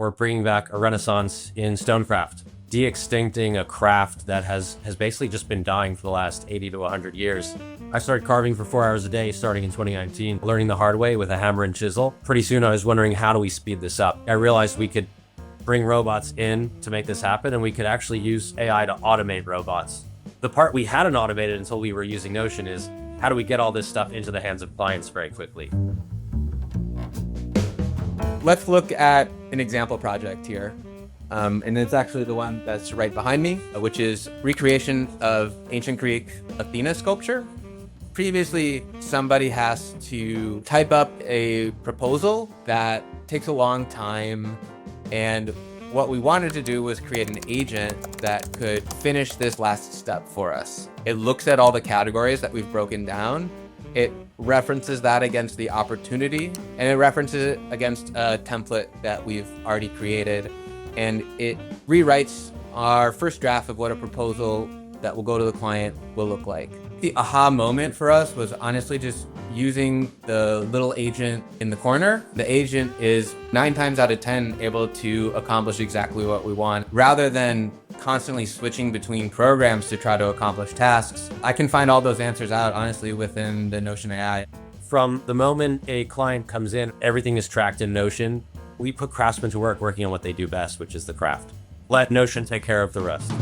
We're bringing back a renaissance in stonecraft, de-extincting a craft that has basically just been dying for the last 80 to 100 years. I started carving for 4 hours a day starting in 2019, learning the hard way with a hammer and chisel. Pretty soon I was wondering, how do we speed this up? I realized we could bring robots in to make this happen, and we could actually use AI to automate robots. The part we hadn't automated until we were using Notion is, how do we get all this stuff into the hands of clients very quickly? Let's look at an example project here. And it's actually the one that's right behind me, which is recreation of ancient Greek Athena sculpture. Previously, somebody has to type up a proposal that takes a long time. And what we wanted to do was create an agent that could finish this last step for us. It looks at all the categories that we've broken down. It references that against the opportunity, and it references it against a template that we've already created. And it rewrites our first draft of what a proposal that will go to the client will look like. The aha moment for us was honestly just using the little agent in the corner. The agent is 9 times out of 10 able to accomplish exactly what we want. Rather than constantly switching between programs to try to accomplish tasks, I can find all those answers out honestly within the Notion AI. From the moment a client comes in, everything is tracked in Notion. We put craftsmen to work working on what they do best, which is the craft. Let Notion take care of the rest.